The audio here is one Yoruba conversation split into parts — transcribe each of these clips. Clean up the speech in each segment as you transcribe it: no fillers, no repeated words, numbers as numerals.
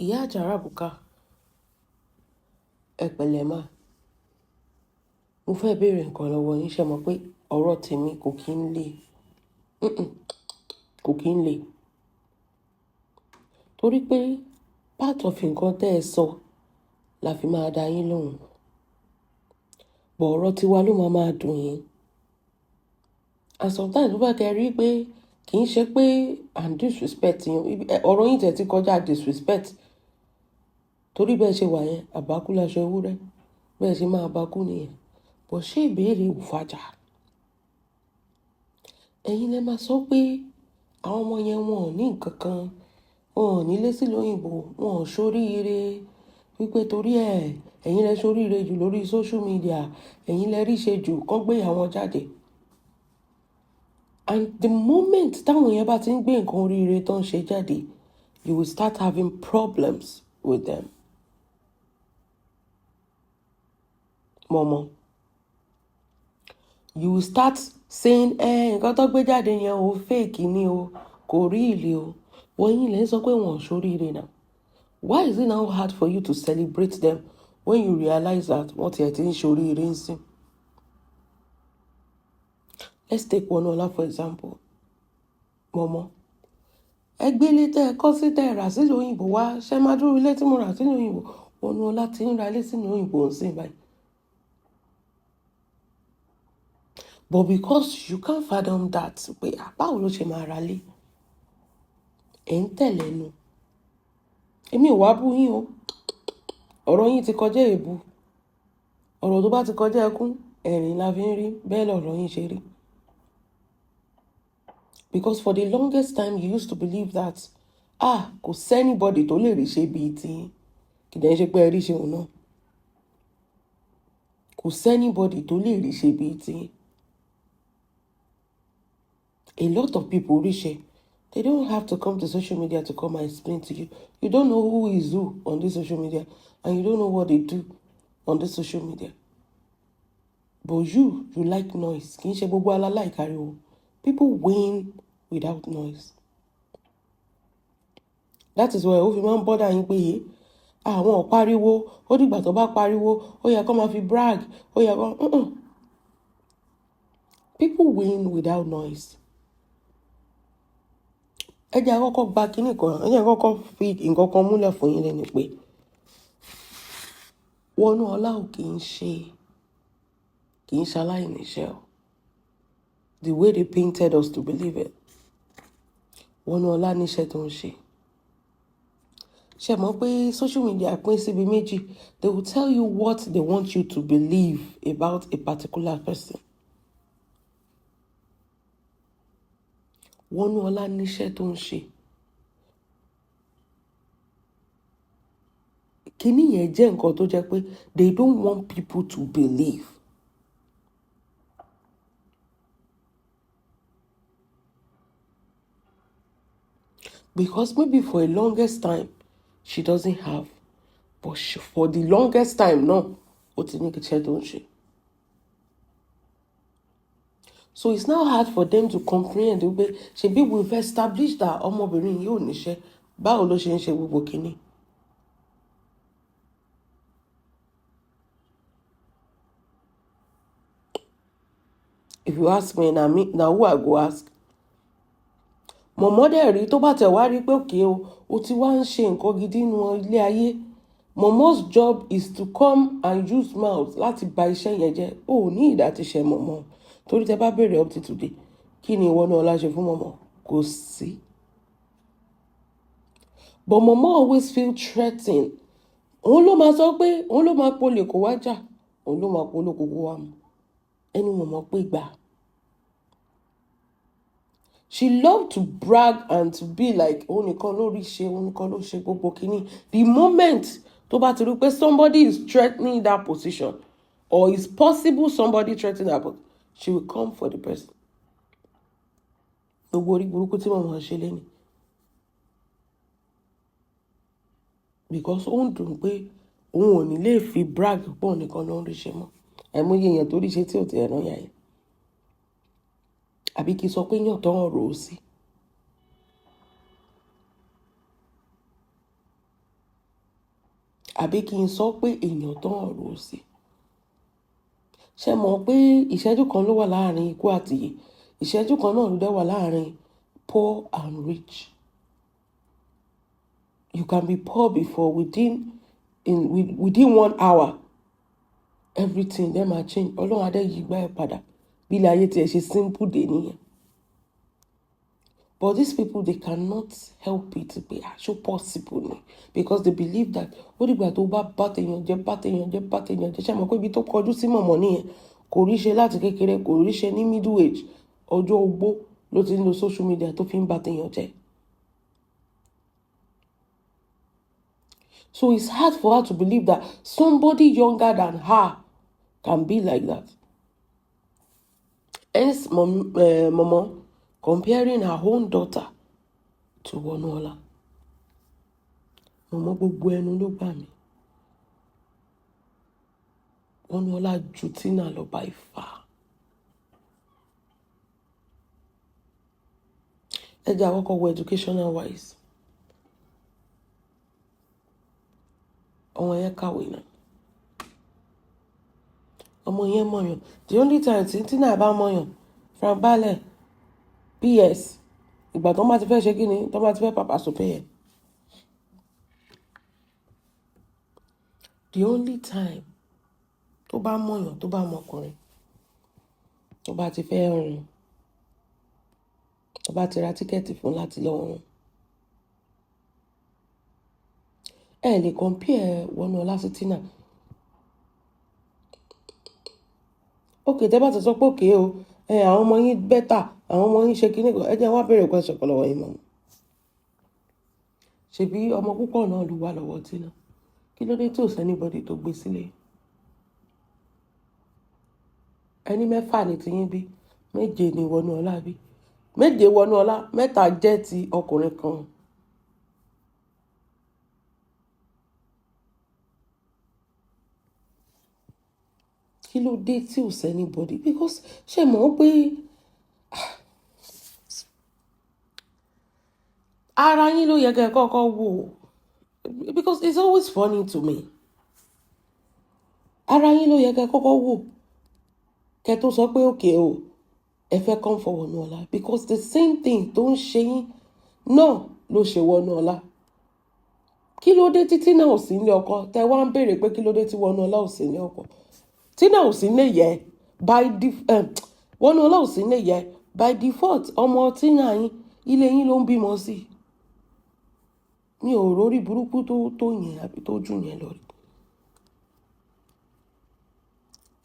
Ìyá Ajarabuka, ẹ pẹ̀lẹ́ mà. Mo fẹ́ béèrè nǹkan lọ́wọ́ yín, ṣé mọ̀ pé ọ̀rọ̀ tèmi kò kí ń le. Kò kí ń le. Torí pé part of nǹkan tẹ́ ẹ sọ la fi máa dá yín lóhùn. Bọ̀ ọ̀rọ̀ tiwa ló máa dùn yín. And sometimes ló bá kẹ́ rí pé kì í ṣe pé and disrespect yín. Ọ̀rọ̀ yín tẹ̀ ti kọjá disrespect. Torí bẹ́ẹ̀ ṣe wà yẹn, àbákú laṣọ ewúrẹ́. Bẹ́ẹ̀ ṣe máa bákú nìyẹn. Bọ̀ ṣé ìbéèrè ò fàjà? Ẹ̀yin lẹ máa sọ pé àwọn ọmọ yẹn wọn ò ní nǹkan kan, wọn ò nílé sílùú òyìnbó, wọn ò ṣoríire, wípé torí ẹ̀yin lẹ ṣoríire jù lórí social media, ẹ̀yin lẹ rí ṣe jù kán gbé àwọn jáde. And the moment táwọn yẹn bá ti ń gbé nǹkan oríire tó ń ṣe jáde, you will start having problems with them. Momo, you will start saying, nǹkan tó gbé jáde yẹn o fake ni o, kò rí ìlé o. Wọ́n yín lẹ́ sọ pé wọ́n ṣoríire now. Why is it now hard for you to celebrate them when you realize that wọ́n ti ẹ̀ ti ń ṣoríire ń sìn? Let's take Wonuola for example. Momo, ẹgbẹ́lé tẹ́ ẹ kọ́ sí tẹ́ ẹ rà sílùú òyìnbó wá, ṣe máa dúró ilé tí mo rà sílùú òyìnbó. Wonuola ti ń ra ilé sílùú òyìnbó ń sìn báyìí. But because you can't fathom that, pé báwo ló ṣe máa ra lé? Ẹ̀ ń tẹ̀lé nu. Èmi ò wá bú yín o. Ọ̀rọ̀ yín ti kọjá èébú. Ọ̀rọ̀ tó bá ti kọjá ẹkún, ẹ̀rín la fi ń rí, bẹ́ẹ̀ lọ̀rọ̀ yín ṣe rí. Because for the longest time you used to believe that kò sẹ́nibody tó lè rí ṣe bíi ti kì dẹ̀ ṣe pé ẹ rí ṣe òun náà. Kò sẹ́nibody tó lè rí ṣe bíi ti. A lot of people rí ṣe. They don't have to come to social media to come and explain to you. You don't know who is who on this social media, and you don't know what they do on this social media. But you like noise. Kì í ṣe gbogbo ala like ariwo. People win without noise. That is why ó fi máa ń bother yín pé àwọn ò pariwo, ó dìgbà tó bá pariwo, ó yẹ kó máa fi brag, ó yẹ kó. People win without noise. Ẹ jẹ́ àkọ́kọ́ gba kíní kan, ẹ jẹ́ àkọ́kọ́ fi nǹkan kan múlẹ̀ fún yín lẹ́nu pé Wonuola ò kì í ṣaláìníṣẹ́ o. The way they painted us to believe it. Wonuola níṣẹ́ tó ń ṣe. Ṣé mọ̀ pé social media pín síbi méjì? They will tell you what they want you to believe about a particular person. Wonuola níṣẹ́ tó ń ṣe. Kíní yẹn jẹ́ nǹkan tó jẹ́ pé they don't want people to believe. Because maybe for a longest time, she doesn't have. But for the longest time, no. So it's now hard for them to comprehend. Ṣebí we've established that ọmọbìnrin yìí ò níṣẹ́. Báwo ló ṣe ń ṣe gbogbo kíní? If you ask me, now who I go ask? Momo dẹ̀ rí tó bá tẹ̀ wá rí pé òkè o ti wá ń ṣe nǹkan gidi nínú ilé ayé. Momo's job is to come and use mouth láti bà iṣẹ́ yẹn jẹ́. O ní ìdá ti ṣe Momo. Torí tẹ́ bá bẹ̀rẹ̀ up to today. Kí ni Wonuola ṣe fún Momo? Kò sí. But Momo always feel threatened. Òun ló máa sọ pé òun ló máa polè kó wá jà. Òun ló máa polóko kó wá mu. Ẹnu Momo pé gbà. She loved to brag and to be like, òun nìkan ló rí ṣe, òun nìkan ló ṣe gbogbo kíní. The moment tó bá ti rí pé somebody is threatening that position, or it's possible somebody threatening that position, she will come for the person. Gbogbo orí burúkú tí Momo ṣe lẹ́ni. Because ó ń dùn pé òun ò ní lè fi brag pọ̀ nìkan ló ń rí ṣe mọ́. Àìmọye èèyàn tó rí ṣe tí ò ti ẹ̀ràn yà yẹn. Àbí kí sọ pé yàn tán ọ̀rọ̀ ó sí. àbí kí n sọ pé èèyàn tó ń rò sí. Ṣé mọ̀ pé ìṣẹ́jú kan ló wà láàrin ikú àti ìyè, ìṣẹ́jú kan náà ló dẹ̀ wà láàrin poor and rich. You can be poor before within 1 hour everything dem ma change. Ọlọ́run adé yí gbá ẹ padà bí ilé ayé tiẹ̀ ṣe simple dé nìyẹn. But these people, they cannot help it to be actually possible because they believe that ó dìgbà tó bá bàtẹ̀yàn jẹ́ ṣé mọ̀ pé ibi tó kọjú sí mọ̀mọ́ nìyẹn, kò rí ṣe láti kékeré, kò rí ṣe ní middle age, ọjọ́ ogbó ló ti ń lo social media tó fi ń bàtẹ̀yàn jẹ́. So it's hard for her to believe that somebody younger than her can be like that. Hence, Momo comparing her own daughter to Wonuola. Momo gbogbo ẹnu ló gbà mí. Wonuola ju Tina lọ by far. Ẹ jẹ́ àkọ́kọ́ wo educational wise. Ọmọ yẹn kàwé náà. Ọmọ yẹn mọ̀yàn. The only time tí Tina bá mọ̀yàn from balẹ̀ PS ìgbà tó bá ti fẹ́ ṣe kí ni tó bá ti fẹ́ pàpà sópè yẹn. The only time tó bá mọ̀yàn tó bá mọkùnrin tó bá ti fẹ́ rìn tó bá ti ra tíkẹ́ẹ̀tì fún láti lọ rìn. Ẹ lè compare Wonuola sí Tina. Okay, tẹ́ bá ti sọ pé okay o, àwọn ọmọ yín better, àwọn ọmọ yín ṣe kíní kan, ẹ jẹ́ wá bẹ̀rẹ̀ question kan lọ́wọ́ yín mọ́. Ṣebí ọmọ púpọ̀ náà ló wà lọ́wọ́ Tina. Kí ló dé tí ò sẹ́nibody tó gbé sílé? Ẹni mẹ́fà ni tiyín bí, méje ni Wonuola bí. Méje Wonuola, mẹ́ta jẹ́ ti ọkùnrin kan. Kí ló dé tí ò sẹ́nibody? Because ṣé mọ̀ pé ara yín ló yẹ kẹ́ kọ́kọ́ wò. Because it's always funny to me. Ara yín ló yẹ kẹ́ kọ́kọ́ wò. Kẹ́ tó sọ pé okay o, ẹ fẹ́ come for Wonuola. Because the same thing tó ń ṣe yín náà ló ṣe Wonuola. Kí ló dé tí Tina ò sí nílé ọkọ? Tẹ́ wá ń béèrè pé kí ló dé tí Wonuola ò sí nílé ọkọ? Tina ò sí nílé yẹ Wonuola ò sí nílé yẹ by default ọmọ Tina yín ilé yín ló ń bímọ sí. Mi ò rórí burúkú tó yẹn àbí tó jù yẹn lọ.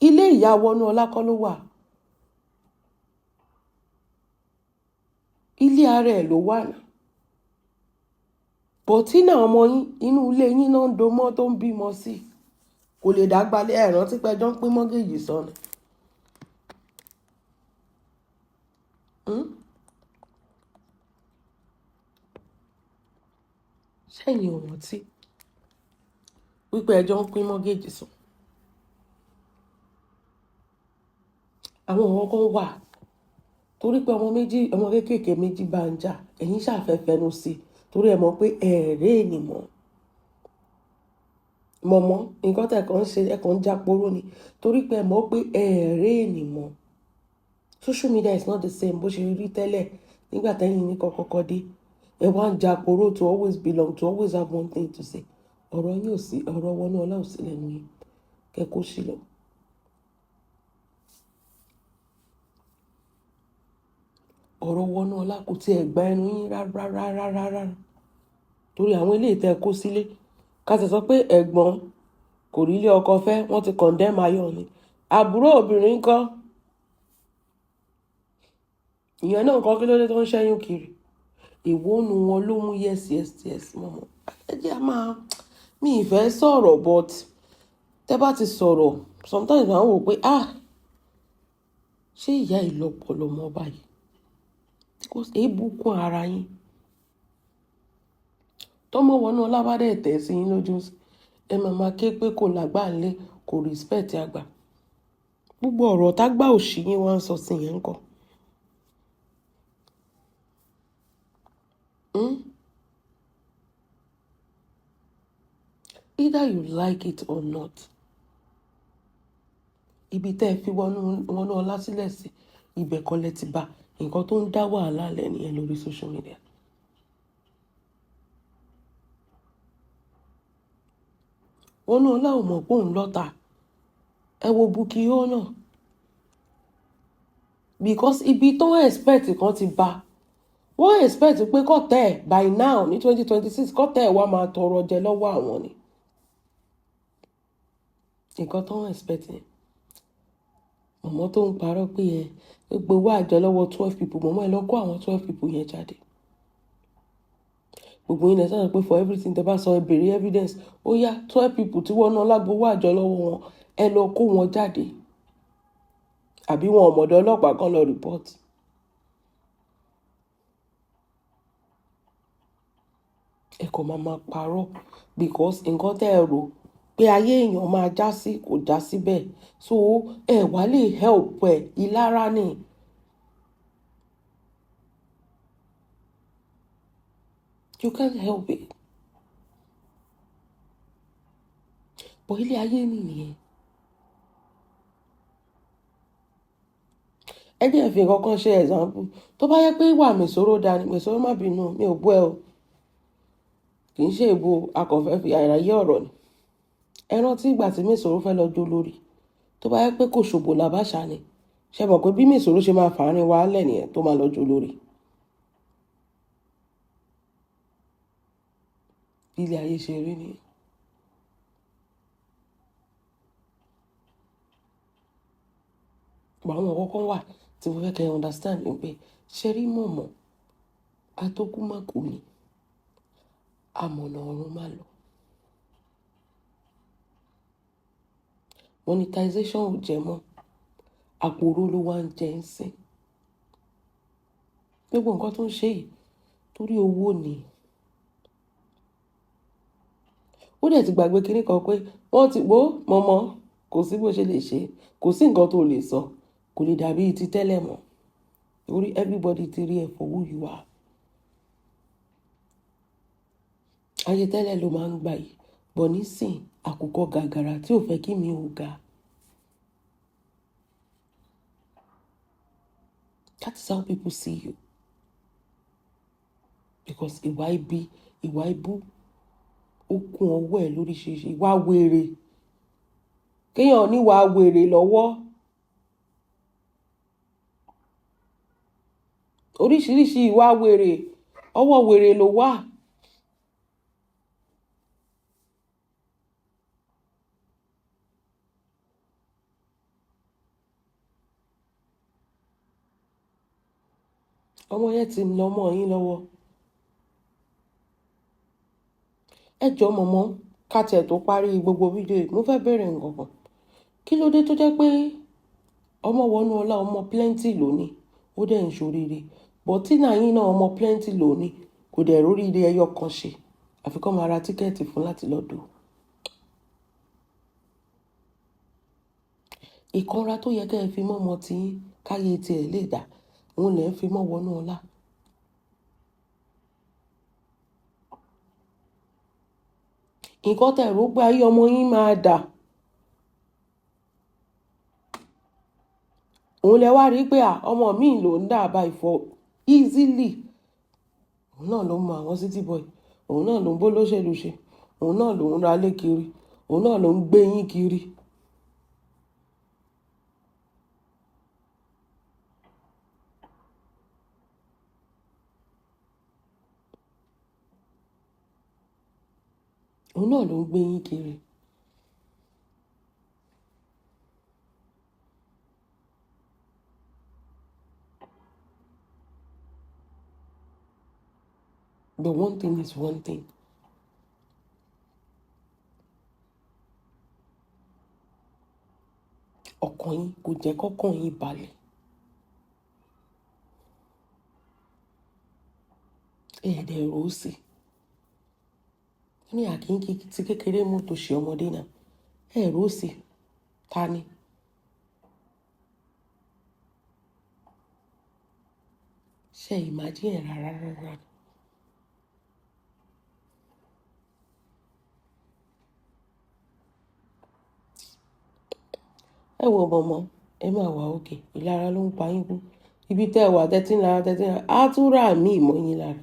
Ilé ìyá Wonuola kọ́ ló wà. Ilé ara ẹ̀ ló wà náà. But Tina ọmọ yín inú ilé yín náà ń domọ́ tó ń bímọ sí. Kò lè dàgbálẹ̀ ẹ rántí pé ẹjọ́ ń pín mọ́gèjì sọnù. Ṣẹ́yìn ò rántí wípé ẹjọ́ ń pín mọ́gèjì sọnù. Àwọn ọ̀rọ̀ kan wà torí pé ọmọ kéékèèké méjì bá ń jà ẹ̀yin ṣàfẹ́fẹ́nu sí torí ẹ mọ̀ pé ẹ̀rẹ́ ènìmọ̀. Mọ̀mọ́ nǹkan tẹ̀ kàn ń ṣe ẹ̀kàn ń jáporó ni torí pé ẹ mọ̀ pé ẹ̀rẹ́ ènìmọ̀. Social media is not the same bó ṣe rí tẹ́lẹ̀ nígbà tẹ́yìn ní kọ́kọ́ dé. Ẹ wá ń jáporó to always belong, to always have one thing to say. Ọ̀rọ̀ yín ò sí, ọ̀rọ̀ Wonuola ò sí lẹ́nu yín. Kẹ́ kó sí lọ. Ọ̀rọ̀ Wonuola kò tiẹ̀ gba ẹnu yín rárá. Torí àwọn ilé ìtẹ́ kó sílé. Ká ti sọ pé ẹ̀gbọ́n kò rí ilé ọkọ fẹ́, wọ́n ti condemn ayọ̀ ni. Àbúrò obìnrin kan. Ìyẹn náà nǹkan kí ló dé tó ń ṣẹ́yún kiri. Èwo nu wọn ló mú yes mọ̀mọ́. Ẹ jẹ́ mi ìfẹ́ sọ̀rọ̀ but tẹ́ bá ti sọ̀rọ̀ sometimes máa ń wò pé ṣé ìyá ìlọ́pọlọ mọ́ báyìí? Because èébùkún ara yín. Tọ́mọ Wonuola bá dẹ̀ tẹ̀ sí yín lójú ẹ máa ké pé kò lágbà ńlé kò respect àgbà. Gbogbo ọ̀rọ̀ tágbà òṣì yín wá ń sọ sí yẹn ńkọ́. either you like it or not. Ibi tẹ́ ẹ fi Wonuola sílẹ̀ sí ibẹ̀ kọ́ lẹ ti bá nǹkan tó ń dá wàhálà lẹ̀ nìyẹn lórí social media. Wonuola ò mọ̀ pé òun lọ́ta. Ẹ wo Bukky náà. Because ibi tó expect kan ti bá wọ́n expect pé kọ́tẹ́ ẹ̀ by now ní 2026 kọ́tẹ́ ẹ̀ wá máa tọrọ jẹ lọ́wọ́ àwọn ni. Nǹkan tó ń expect yẹn. Mọ̀mọ́ tó ń parọ́ pé ẹ gbowó àjọ lọ́wọ́ 12 people mọ̀mọ́ ẹ lọ kó àwọn 12 people yẹn jáde. Gbogbo yín lẹ́sàn pé for everything tẹ́ bá sọ ẹ bèrè evidence ó yá 12 people tí Wonuola gbowó àjọ lọ́wọ́ wọn ẹ lọ kó wọn jáde. Àbí wọn ọ̀mọ̀dọ̀ ọlọ́pàá kan lọ report. Ẹ kò máa parọ́ because nǹkan tẹ́ ẹ rò pé ayé èèyàn máa já sí kò já síbẹ̀ so ẹ wá lè help ẹ ìlara ni. You can't help it. But ilé ayé nìyẹn. Ẹ jẹ́ fi nǹkan kan ṣe example tó bá yẹ pé wà Mèsòrò dání Mèsòrò má bínú mi ò bú ẹ o kì í ṣe èbó akọ̀fẹ́ fi àìráyé ọ̀rọ̀ ni. Ẹ rántí ìgbà tí Mèsòrò fẹ́ lọ jó lórí tó bá yẹ pé kò ṣòbò làbáṣà ni ṣe mọ̀ pé bí Mèsòrò ṣe máa fàárín wa lẹ̀ nìyẹn tó máa lọ jó lórí. Ilé ayé ṣe rí nìyẹn. Àwọn kọ̀ọ̀kan wà tí mo fẹ́ kẹ́ ẹ understand ni pé ṣe rí Momo atókùmákù ni àmọ̀nà ọ̀run má lọ. Monetization ò jẹ mọ́ àpòrò ló wá ń jẹ ń sìn. Gbogbo nǹkan tó ń ṣe yìí torí owó ni. Ó dẹ̀ ti gbàgbé kinní kan pé wọ́n ti wò Momo kò sí bó ṣe lè ṣe kò sí nǹkan tó lè sọ kò lè dàbí ti tẹ́lẹ̀ mọ́ torí everybody ti rí ẹ for who you are. Ayé tẹ́lẹ̀ ló máa ń gbà yìí bọ̀ nísìn àkùkọ gàgàrà tí ò fẹ́ kí mi ò ga. That is how people see you. Because ìwà ibi ìwà ibú ó kún ọwọ́ ẹ̀ lóríṣiríṣi ìwà wèrè kéèyàn níwà wèrè lọ́wọ́ oríṣiríṣi ìwà wèrè ọwọ́ wèrè ló wà. Ọmọ yẹn ti ń lọ ọmọ yín lọ́wọ́. Ẹ jọ̀ọ́ Momo ká tiẹ̀ tó parí gbogbo fídíò yìí mo fẹ́ bẹ̀rẹ̀ nǹkan kan. Kí ló dé tó jẹ́ pé ọmọ Wonuola ọmọ plenty lónìí ó dẹ̀ ń ṣoríire but tí nàyín náà ọmọ plenty lónìí kò dẹ̀ róríire ẹyọ kan ṣe àfi kó máa ra tíkẹ́ẹ̀tì fún láti lọ dùn. Ìkanra tó yẹ kẹ́ ẹ fi mọ́mọ tí káyé tiẹ̀ lè dà òun lẹ̀ ń fi mọ́ Wonuola. Nǹkan tẹ̀ rò pé ayé ọmọ yín máa dà òun lẹ wá rí pé ọmọ mi ló ń dà báyìí for easily. Òun náà ló ń mọ àwọn city boy òun náà ló ń bó lóṣèlú ṣe òun náà ló ń ra lé kiri òun náà ló ń gbé yín kiri. Òun náà ló ń gbé yín kiri. But one thing is one thing. Ọkàn yín kò jẹ́ kọ́kàn yín balẹ̀. Ẹ̀ẹ́dẹ̀ rò ó sí. Ní àkínkí tí kékeré mú tó ṣe ọmọdé náà ẹ̀ rò ó sí ta ni. Ṣé imagine ẹ̀ rárá. ẹ wo mọ̀mọ́ ẹ máa wà òkè ìlara ló ń pa yín kú ibi tẹ́ ẹ wà tẹ́tí ń lara á tún rà mí ìmọ̀ yín lára.